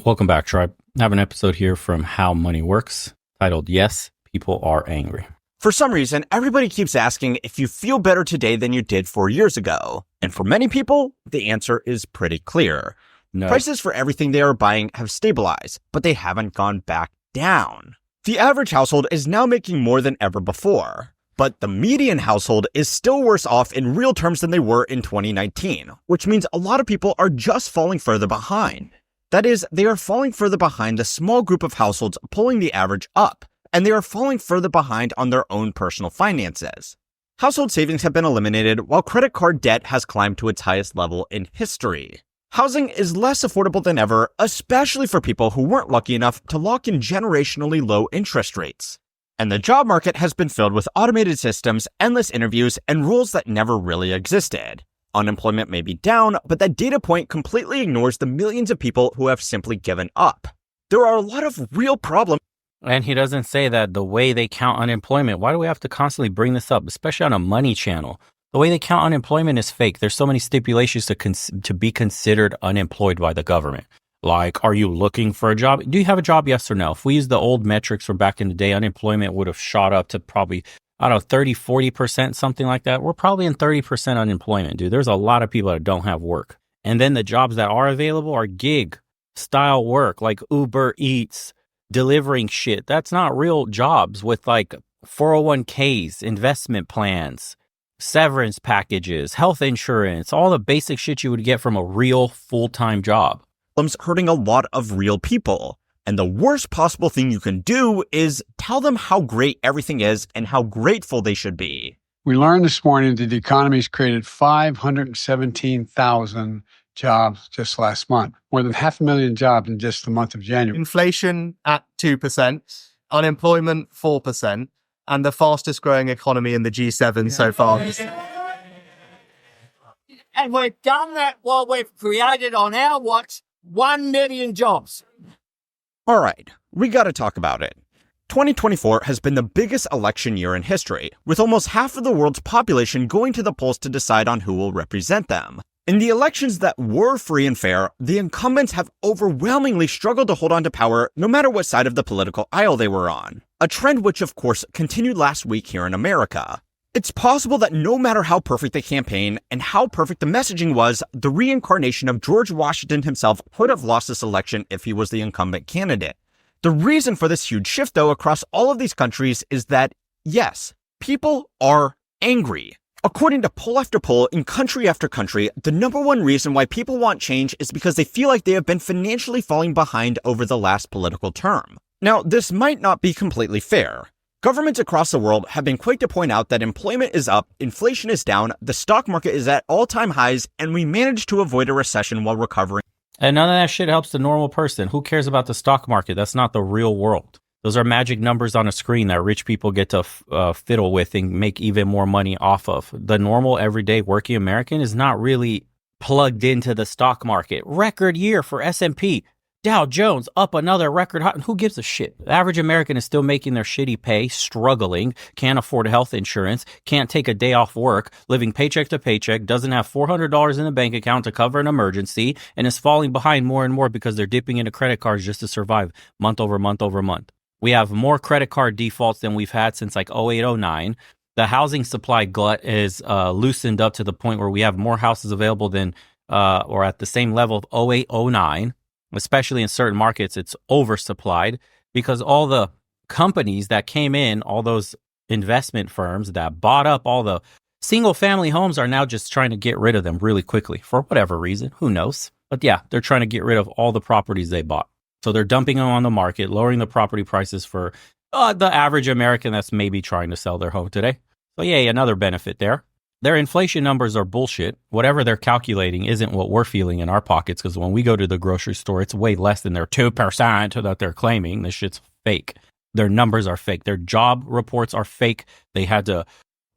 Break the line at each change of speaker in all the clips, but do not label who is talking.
Welcome back, Tribe. I have an episode here from How Money Works titled, Yes, People Are Angry.
For some reason, everybody keeps asking if you feel better today than you did 4 years ago. And for many people, the answer is pretty clear.
No.
Prices for everything they are buying have stabilized, but they haven't gone back down. The average household is now making more than ever before. But the median household is still worse off in real terms than they were in 2019, which means a lot of people are just falling further behind. That is, they are falling further behind the small group of households pulling the average up, and they are falling further behind on their own personal finances. Household savings have been eliminated, while credit card debt has climbed to its highest level in history. Housing is less affordable than ever, especially for people who weren't lucky enough to lock in generationally low interest rates. And the job market has been filled with automated systems, endless interviews, and rules that never really existed. Unemployment may be down, but that data point completely ignores the millions of people who have simply given up. There are a lot of real problems.
And he doesn't say that the way they count unemployment. Why do we have to constantly bring this up, especially on a money channel? The way they count unemployment is fake. There's so many stipulations to be considered unemployed by the government. Like, are you looking for a job? Do you have a job? Yes or no? If we use the old metrics from back in the day, unemployment would have shot up to probably, 30, 40%, something like that. We're probably in 30% unemployment, dude. There's a lot of people that don't have work. And then the jobs that are available are gig style work, like Uber Eats, delivering shit. That's not real jobs with like 401ks, investment plans, severance packages, health insurance, all the basic shit you would get from a real full-time job.
Hurting a lot of real people. And the worst possible thing you can do is tell them how great everything is and how grateful they should be.
We learned this morning that the economy's created 517,000 jobs just last month, more than 500,000 jobs in just the month of January.
Inflation at 2%, unemployment 4%, and the fastest growing economy in the G7 so far.
And we've done that while we've created on our watch 1 million jobs.
All right, we gotta talk about it. 2024 has been the biggest election year in history, with almost half of the world's population going to the polls to decide on who will represent them. In the elections that were free and fair, the incumbents have overwhelmingly struggled to hold on to power no matter what side of the political aisle they were on, a trend which of course continued last week here in America. It's possible that no matter how perfect the campaign and how perfect the messaging was, the reincarnation of George Washington himself would have lost this election if he was the incumbent candidate. The reason for this huge shift, though, across all of these countries is that, yes, people are angry. According to poll after poll in country after country, the number one reason why people want change is because they feel like they have been financially falling behind over the last political term. Now, this might not be completely fair. Governments across the world have been quick to point out that employment is up, inflation is down, the stock market is at all-time highs, and we managed to avoid a recession while recovering.
And none of that shit helps the normal person. Who cares about the stock market? That's not the real world. Those are magic numbers on a screen that rich people get to fiddle with and make even more money off of. The normal, everyday working American is not really plugged into the stock market. Record year for S&P. Dow Jones up another record high. Who gives a shit? The average American is still making their shitty pay, struggling, can't afford health insurance, can't take a day off work, living paycheck to paycheck, doesn't have $400 in the bank account to cover an emergency, and is falling behind more and more because they're dipping into credit cards just to survive month over month over month. We have more credit card defaults than we've had since like 08, 09. The housing supply glut is loosened up to the point where we have more houses available than or at the same level of 08, 09. Especially in certain markets, it's oversupplied because all the companies that came in, all those investment firms that bought up all the single family homes are now just trying to get rid of them really quickly for whatever reason. Who knows? But yeah, they're trying to get rid of all the properties they bought. So they're dumping them on the market, lowering the property prices for the average American that's maybe trying to sell their home today. So yay, another benefit there. Their inflation numbers are bullshit. Whatever they're calculating isn't what we're feeling in our pockets, because when we go to the grocery store, it's way less than their 2% that they're claiming. This shit's fake. Their numbers are fake. Their job reports are fake. They had to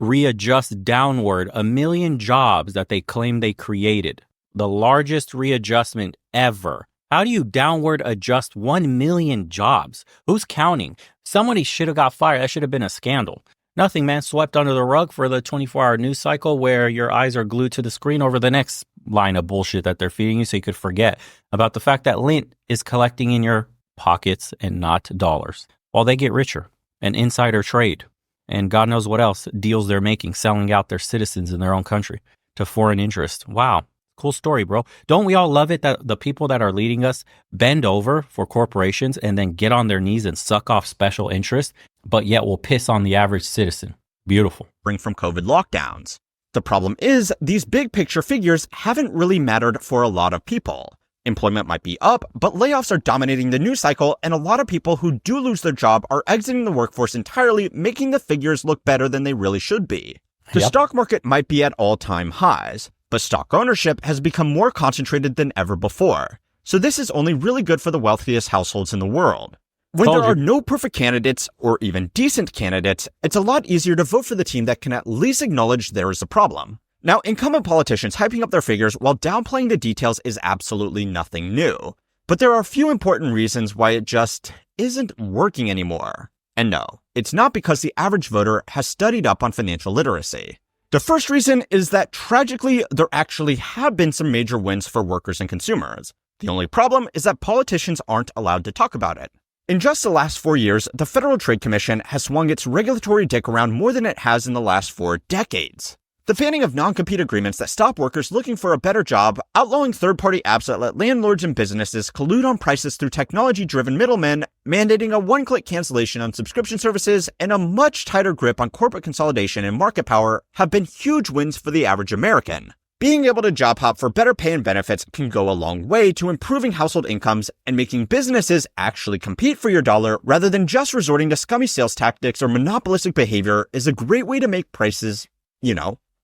readjust downward 1 million jobs that they claim they created. The largest readjustment ever. How do you downward adjust 1 million jobs? Who's counting? Somebody should have got fired. That should have been a scandal. Nothing, man. Swept under the rug for the 24-hour news cycle where your eyes are glued to the screen over the next line of bullshit that they're feeding you so you could forget about the fact that Lint is collecting in your pockets and not dollars while they get richer and insider trade and God knows what else deals they're making, selling out their citizens in their own country to foreign interest. Wow. Cool story, bro. Don't we all love it that the people that are leading us bend over for corporations and then get on their knees and suck off special interest, but yet will piss on the average citizen? Beautiful.
From COVID lockdowns. The problem is, these big picture figures haven't really mattered for a lot of people. Employment might be up, but layoffs are dominating the news cycle, and a lot of people who do lose their job are exiting the workforce entirely, making the figures look better than they really should be. The stock market might be at all-time highs, but stock ownership has become more concentrated than ever before. So this is only really good for the wealthiest households in the world. When there are no perfect candidates, or even decent candidates, it's a lot easier to vote for the team that can at least acknowledge there is a problem. Now, incumbent politicians hyping up their figures while downplaying the details is absolutely nothing new. But there are a few important reasons why it just isn't working anymore. And no, it's not because the average voter has studied up on financial literacy. The first reason is that tragically, there actually have been some major wins for workers and consumers. The only problem is that politicians aren't allowed to talk about it. In just the last 4 years, the Federal Trade Commission has swung its regulatory dick around more than it has in the last 4 decades. The banning of non-compete agreements that stop workers looking for a better job, outlawing third-party apps that let landlords and businesses collude on prices through technology-driven middlemen, mandating a one-click cancellation on subscription services, and a much tighter grip on corporate consolidation and market power have been huge wins for the average American. Being able to job hop for better pay and benefits can go a long way to improving household incomes and making businesses actually compete for your dollar rather than just resorting to scummy sales tactics or monopolistic behavior is a great way to make prices,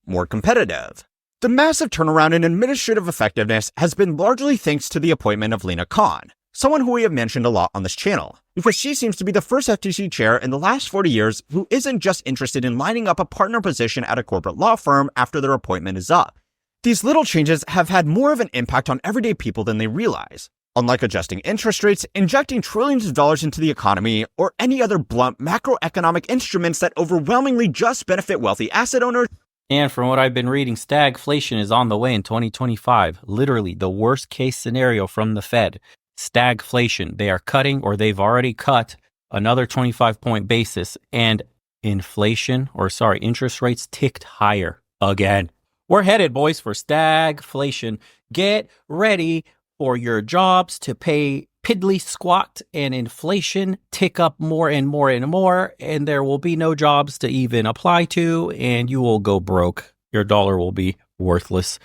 more competitive. The massive turnaround in administrative effectiveness has been largely thanks to the appointment of Lina Khan, someone who we have mentioned a lot on this channel, because she seems to be the first FTC chair in the last 40 years who isn't just interested in lining up a partner position at a corporate law firm after their appointment is up. These little changes have had more of an impact on everyday people than they realize. Unlike adjusting interest rates, injecting trillions of dollars into the economy, or any other blunt macroeconomic instruments that overwhelmingly just benefit wealthy asset owners.
And from what I've been reading, stagflation is on the way in 2025. Literally, the worst case scenario from the Fed. Stagflation. They are cutting, or they've already cut, another 25-point basis. And interest rates ticked higher again. We're headed, boys, for stagflation. Get ready for your jobs to pay piddly squat and inflation tick up more and more and more, and there will be no jobs to even apply to, and you will go broke. Your dollar will be worthless.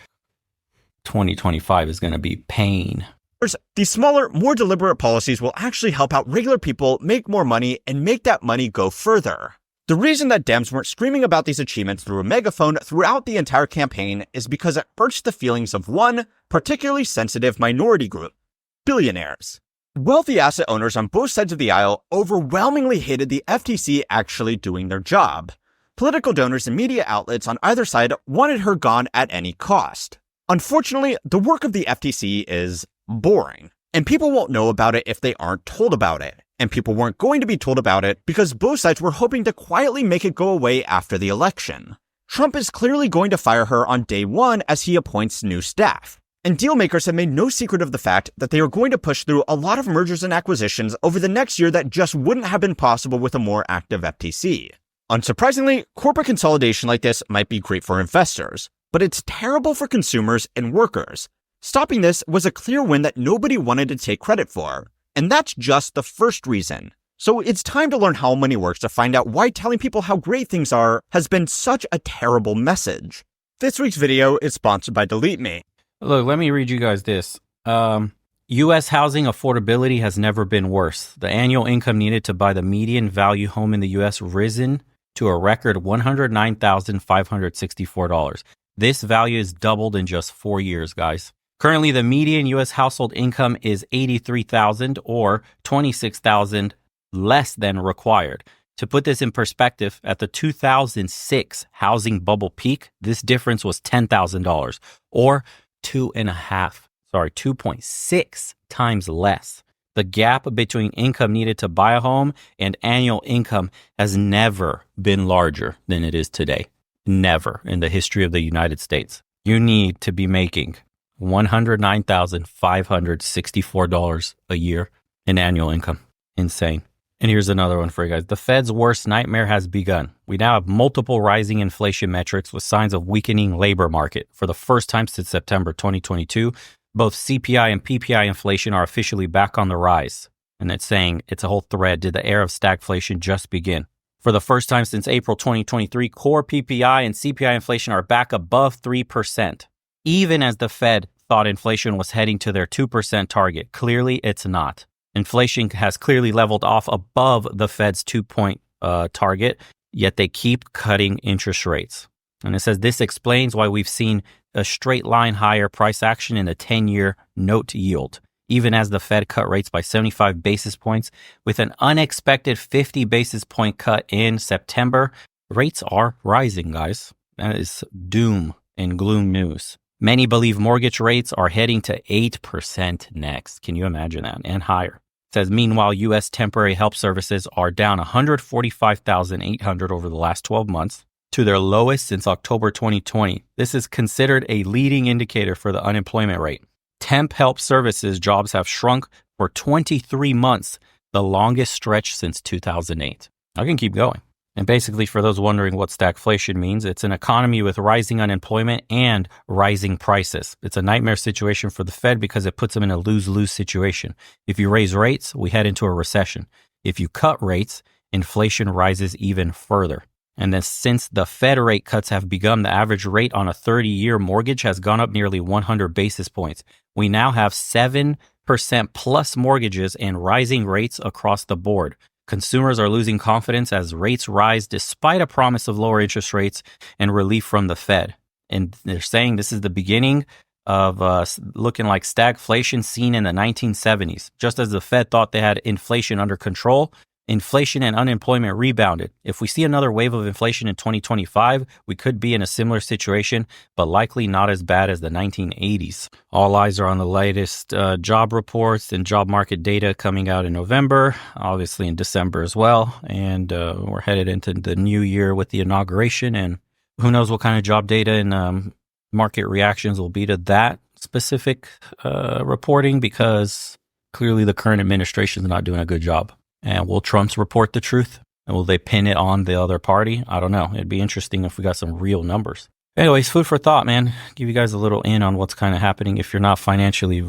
2025 is going to be pain.
These smaller, more deliberate policies will actually help out regular people make more money and make that money go further. The reason that Dems weren't screaming about these achievements through a megaphone throughout the entire campaign is because it hurts the feelings of one particularly sensitive minority group: billionaires. Wealthy asset owners on both sides of the aisle overwhelmingly hated the FTC actually doing their job. Political donors and media outlets on either side wanted her gone at any cost. Unfortunately, the work of the FTC is boring, and people won't know about it if they aren't told about it. And people weren't going to be told about it because both sides were hoping to quietly make it go away after the election. Trump is clearly going to fire her on day one as he appoints new staff. And dealmakers have made no secret of the fact that they are going to push through a lot of mergers and acquisitions over the next year that just wouldn't have been possible with a more active FTC. Unsurprisingly, corporate consolidation like this might be great for investors, but it's terrible for consumers and workers. Stopping this was a clear win that nobody wanted to take credit for. And that's just the first reason. So it's time to learn how money works to find out why telling people how great things are has been such a terrible message. This week's video is sponsored by Delete Me.
Look, let me read you guys this. U.S. housing affordability has never been worse. The annual income needed to buy the median value home in the U.S. risen to a record $109,564. This value is doubled in just 4 years, guys. Currently, the median U.S. household income is $83,000 or $26,000 less than required. To put this in perspective, at the 2006 housing bubble peak, this difference was $10,000 or 2.6 times less. The gap between income needed to buy a home and annual income has never been larger than it is today. Never in the history of the United States. You need to be making $109,564 a year in annual income. Insane. And here's another one for you guys. The Fed's worst nightmare has begun. We now have multiple rising inflation metrics with signs of weakening labor market. For the first time since September 2022, both CPI and PPI inflation are officially back on the rise. And it's saying, it's a whole thread, did the era of stagflation just begin? For the first time since April 2023, core PPI and CPI inflation are back above 3%. Even as the Fed thought inflation was heading to their 2% target, clearly it's not. Inflation has clearly leveled off above the Fed's 2-point target, yet they keep cutting interest rates. And it says this explains why we've seen a straight line higher price action in the 10-year note yield, even as the Fed cut rates by 75 basis points with an unexpected 50 basis point cut in September. Rates are rising, guys. That is doom and gloom news. Many believe mortgage rates are heading to 8% next. Can you imagine that? And higher. It says, meanwhile, U.S. temporary help services are down 145,800 over the last 12 months to their lowest since October 2020. This is considered a leading indicator for the unemployment rate. Temp help services jobs have shrunk for 23 months, the longest stretch since 2008. I can keep going. And basically, for those wondering what stagflation means, it's an economy with rising unemployment and rising prices. It's a nightmare situation for the Fed because it puts them in a lose-lose situation. If you raise rates, we head into a recession. If you cut rates, inflation rises even further. And then since the Fed rate cuts have begun, the average rate on a 30-year mortgage has gone up nearly 100 basis points. We now have 7% plus mortgages and rising rates across the board. Consumers are losing confidence as rates rise despite a promise of lower interest rates and relief from the Fed. And they're saying this is the beginning of looking like stagflation seen in the 1970s. Just as the Fed thought they had inflation under control, inflation and unemployment rebounded. If we see another wave of inflation in 2025, we could be in a similar situation, but likely not as bad as the 1980s. All eyes are on the latest job reports and job market data coming out in November, obviously in December as well. And we're headed into the new year with the inauguration, and who knows what kind of job data and market reactions will be to that specific reporting, because clearly the current administration is not doing a good job. And will Trump's report the truth? And will they pin it on the other party? I don't know. It'd be interesting if we got some real numbers. Anyways, food for thought, man. Give you guys a little in on what's kind of happening. If you're not financially,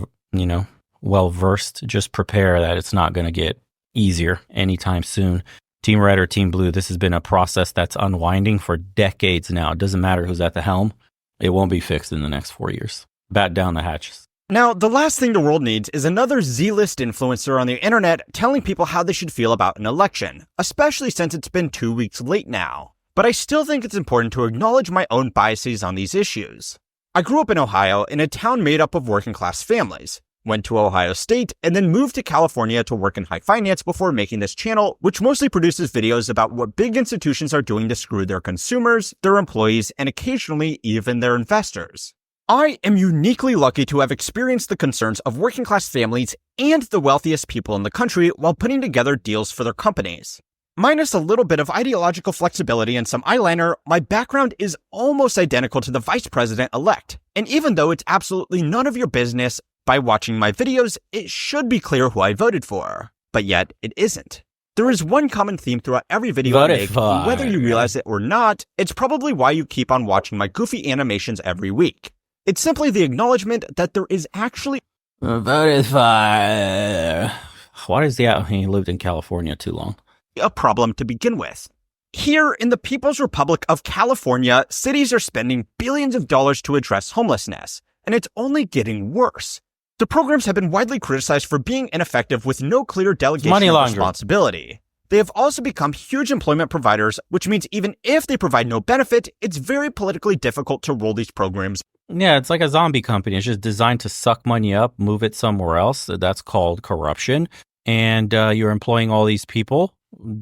well versed, just prepare that it's not going to get easier anytime soon. Team Red or Team Blue, this has been a process that's unwinding for decades now. It doesn't matter who's at the helm. It won't be fixed in the next 4 years. Bat down the hatches.
Now, the last thing the world needs is another Z-list influencer on the internet telling people how they should feel about an election, especially since it's been 2 weeks late now. But I still think it's important to acknowledge my own biases on these issues. I grew up in Ohio in a town made up of working class families, went to Ohio State, and then moved to California to work in high finance before making this channel, which mostly produces videos about what big institutions are doing to screw their consumers, their employees, and occasionally even their investors. I am uniquely lucky to have experienced the concerns of working class families and the wealthiest people in the country while putting together deals for their companies. Minus a little bit of ideological flexibility and some eyeliner, my background is almost identical to the vice president-elect. And even though it's absolutely none of your business, by watching my videos, it should be clear who I voted for. But yet, it isn't. There is one common theme throughout every video I make, and whether you realize it or not, it's probably why you keep on watching my goofy animations every week. It's simply the acknowledgement that there is actually
Voted for. What is the he lived in California too long?
A problem to begin with. Here in the People's Republic of California, cities are spending billions of dollars to address homelessness, and it's only getting worse. The programs have been widely criticized for being ineffective with no clear delegation of responsibility. They have also become huge employment providers, which means even if they provide no benefit, it's very politically difficult to roll these programs.
Yeah, it's like a zombie company. It's just designed to suck money up, move it somewhere else. That's called corruption. And you're employing all these people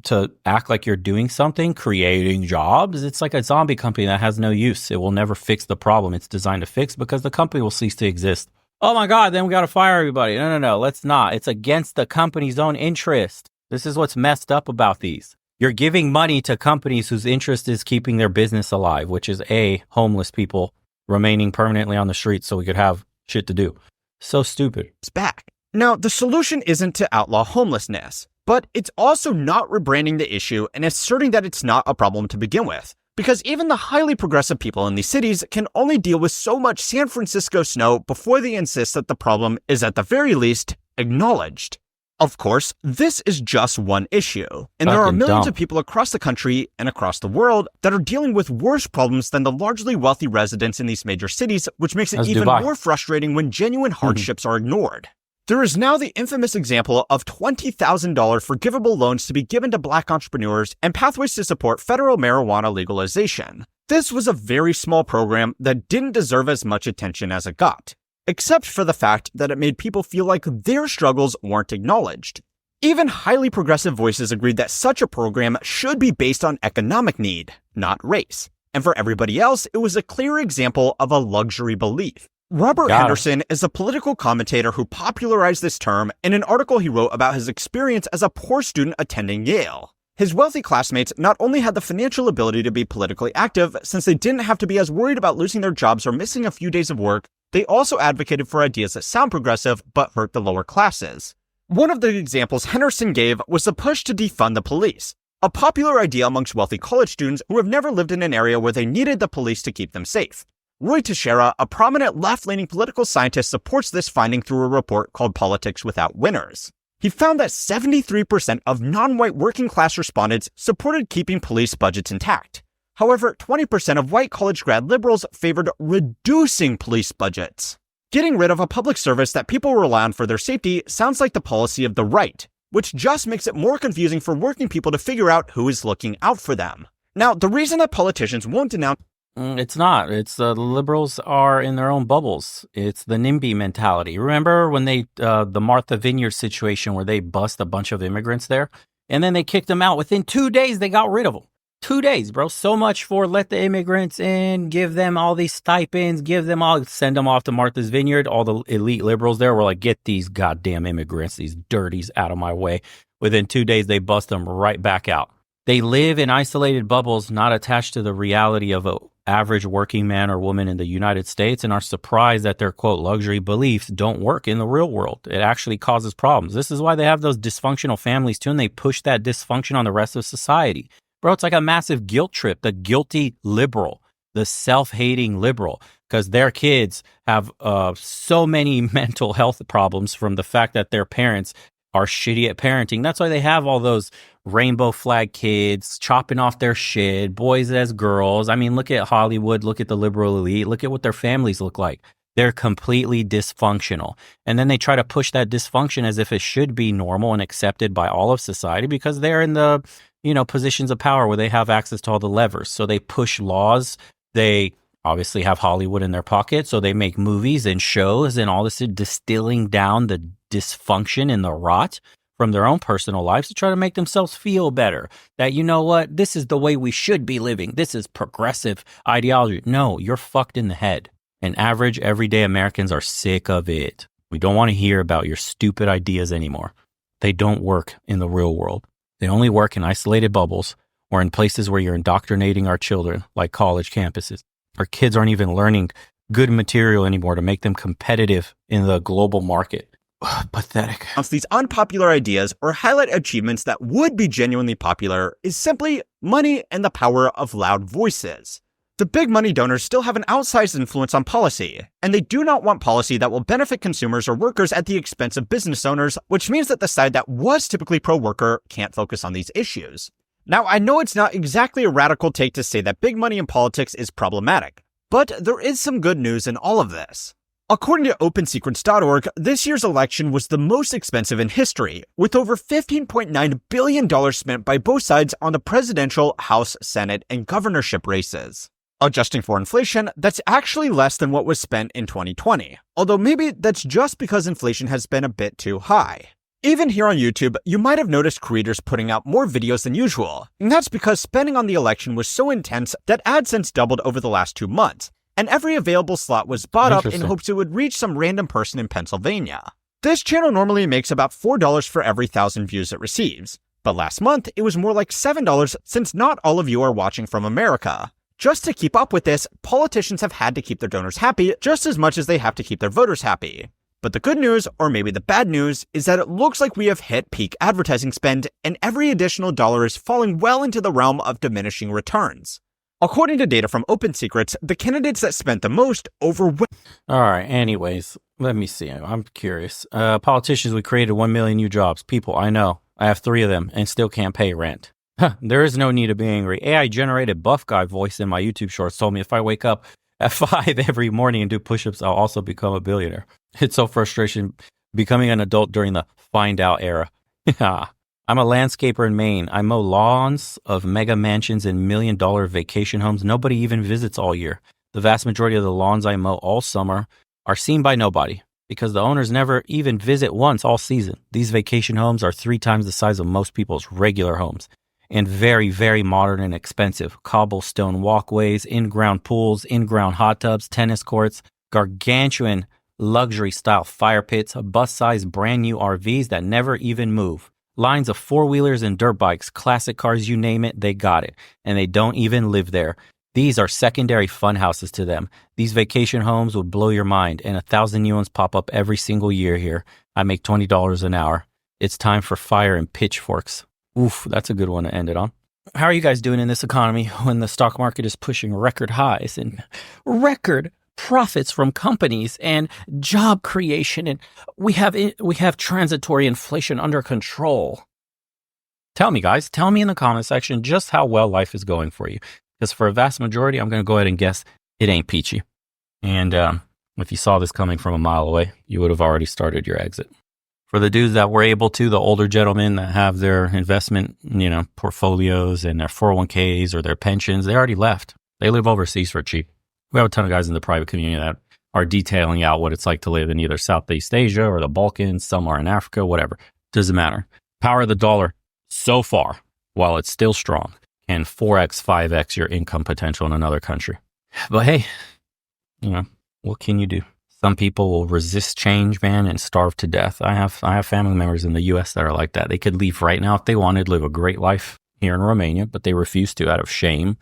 to act like you're doing something, creating jobs. It's like a zombie company that has no use. It will never fix the problem it's designed to fix because the company will cease to exist. Oh my God, then we got to fire everybody. No. Let's not. It's against the company's own interest. This is what's messed up about these. You're giving money to companies whose interest is keeping their business alive, which is homeless people remaining permanently on the streets so we could have shit to do. So stupid.
It's back. Now, the solution isn't to outlaw homelessness, but it's also not rebranding the issue and asserting that it's not a problem to begin with. Because even the highly progressive people in these cities can only deal with so much San Francisco snow before they insist that the problem is at the very least acknowledged. Of course, this is just one issue, and there are
Fucking
millions
dumb.
of people across the country and across the world that are dealing with worse problems than the largely wealthy residents in these major cities, which makes it
That's
even
Dubai.
more frustrating when genuine hardships are ignored. There is now the infamous example of $20,000 forgivable loans to be given to black entrepreneurs and pathways to support federal marijuana legalization. This was a very small program that didn't deserve as much attention as it got, except for the fact that it made people feel like their struggles weren't acknowledged. Even highly progressive voices agreed that such a program should be based on economic need, not race. And for everybody else, it was a clear example of a luxury belief. Robert
Got it.
Henderson is a political commentator who popularized this term in an article he wrote about his experience as a poor student attending Yale. His wealthy classmates not only had the financial ability to be politically active, since they didn't have to be as worried about losing their jobs or missing a few days of work, they also advocated for ideas that sound progressive but hurt the lower classes. One of the examples Henderson gave was the push to defund the police, a popular idea amongst wealthy college students who have never lived in an area where they needed the police to keep them safe. Roy Teixeira, a prominent left-leaning political scientist, supports this finding through a report called Politics Without Winners. He found that 73% of non-white working-class respondents supported keeping police budgets intact. However, 20% of white college grad liberals favored reducing police budgets. Getting rid of a public service that people rely on for their safety sounds like the policy of the right, which just makes it more confusing for working people to figure out who is looking out for them. Now, the reason that politicians won't denounce
It's not. It's the liberals are in their own bubbles. It's the NIMBY mentality. Remember when the Martha Vineyard situation where they bust a bunch of immigrants there and then they kicked them out. Within 2 days, they got rid of them. 2 days, bro. So much for let the immigrants in, give them all these stipends, send them off to Martha's Vineyard. All the elite liberals there were like, get these goddamn immigrants, these dirties out of my way. Within 2 days, they bust them right back out. They live in isolated bubbles, not attached to the reality of an average working man or woman in the United States, and are surprised that their, quote, luxury beliefs don't work in the real world. It actually causes problems. This is why they have those dysfunctional families, too, and they push that dysfunction on the rest of society. Bro, it's like a massive guilt trip. The guilty liberal, the self-hating liberal, because their kids have so many mental health problems from the fact that their parents are shitty at parenting. That's why they have all those rainbow flag kids chopping off their shit, boys as girls. I mean, look at Hollywood, look at the liberal elite, look at what their families look like. They're completely dysfunctional. And then they try to push that dysfunction as if it should be normal and accepted by all of society because they're in the, positions of power where they have access to all the levers. So they push laws. They obviously have Hollywood in their pocket. So they make movies and shows and all this, distilling down the dysfunction and the rot from their own personal lives to try to make themselves feel better. That, you know what, this is the way we should be living. This is progressive ideology. No, you're fucked in the head. And average, everyday Americans are sick of it. We don't want to hear about your stupid ideas anymore. They don't work in the real world. They only work in isolated bubbles or in places where you're indoctrinating our children, like college campuses. Our kids aren't even learning good material anymore to make them competitive in the global market. Pathetic.
These unpopular ideas or highlight achievements that would be genuinely popular is simply money and the power of loud voices. The big money donors still have an outsized influence on policy, and they do not want policy that will benefit consumers or workers at the expense of business owners, which means that the side that was typically pro-worker can't focus on these issues. Now, I know it's not exactly a radical take to say that big money in politics is problematic, but there is some good news in all of this. According to OpenSecrets.org, this year's election was the most expensive in history, with over $15.9 billion spent by both sides on the presidential, House, Senate, and governorship races. Adjusting for inflation, that's actually less than what was spent in 2020, although maybe that's just because inflation has been a bit too high. Even here on YouTube, you might have noticed creators putting out more videos than usual, and that's because spending on the election was so intense that AdSense doubled over the last 2 months. and every available slot was bought up in
Interesting.
hopes it would reach some random person in Pennsylvania. This channel normally makes about $4 for every 1,000 views it receives, but last month it was more like $7 since not all of you are watching from America. Just to keep up with this, politicians have had to keep their donors happy just as much as they have to keep their voters happy. But the good news, or maybe the bad news, is that it looks like we have hit peak advertising spend, and every additional dollar is falling well into the realm of diminishing returns. According to data from Open Secrets, the candidates that spent the most overwhelmingly.
All right. Anyways, let me see. I'm curious. Politicians, we created 1 million new jobs. People, I know. I have 3 of them and still can't pay rent. There is no need to be angry. AI generated buff guy voice in my YouTube shorts told me if I wake up at 5 every morning and do push-ups, I'll also become a billionaire. It's so frustration becoming an adult during the find out era. I'm a landscaper in Maine. I mow lawns of mega mansions and $1 million vacation homes nobody even visits all year. The vast majority of the lawns I mow all summer are seen by nobody because the owners never even visit once all season. These vacation homes are 3 times the size of most people's regular homes and very, very modern and expensive. Cobblestone walkways, in-ground pools, in-ground hot tubs, tennis courts, gargantuan luxury-style fire pits, bus-sized brand new RVs that never even move. Lines of 4-wheelers and dirt bikes, classic cars, you name it, they got it. And they don't even live there. These are secondary fun houses to them. These vacation homes would blow your mind, and 1,000 new ones pop up every single year here. I make $20 an hour. It's time for fire and pitchforks. Oof, that's a good one to end it on. How are you guys doing in this economy when the stock market is pushing record highs and record profits from companies and job creation, and we have transitory inflation under control? Tell me, guys. Tell me in the comment section just how well life is going for you. Because for a vast majority, I'm going to go ahead and guess it ain't peachy. And if you saw this coming from a mile away, you would have already started your exit. For the dudes that were able to, the older gentlemen that have their investment, portfolios and their 401ks or their pensions, they already left. They live overseas for cheap. We have a ton of guys in the private community that are detailing out what it's like to live in either Southeast Asia or the Balkans, somewhere in Africa, whatever. Doesn't matter. Power of the dollar, so far, while it's still strong, can 4x, 5x your income potential in another country. But hey, what can you do? Some people will resist change, man, and starve to death. I have family members in the U.S. that are like that. They could leave right now if they wanted, live a great life here in Romania, but they refuse to out of shame,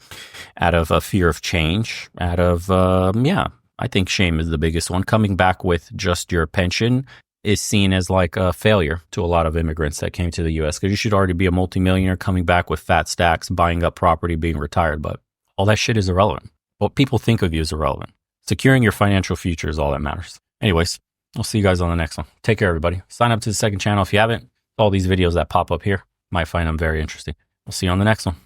out of a fear of change, out of, I think shame is the biggest one. Coming back with just your pension is seen as like a failure to a lot of immigrants that came to the U.S. because you should already be a multimillionaire coming back with fat stacks, buying up property, being retired, but all that shit is irrelevant. What people think of you is irrelevant. Securing your financial future is all that matters. Anyways, I'll see you guys on the next one. Take care, everybody. Sign up to the second channel if you haven't. All these videos that pop up here, might find them very interesting. We'll see you on the next one.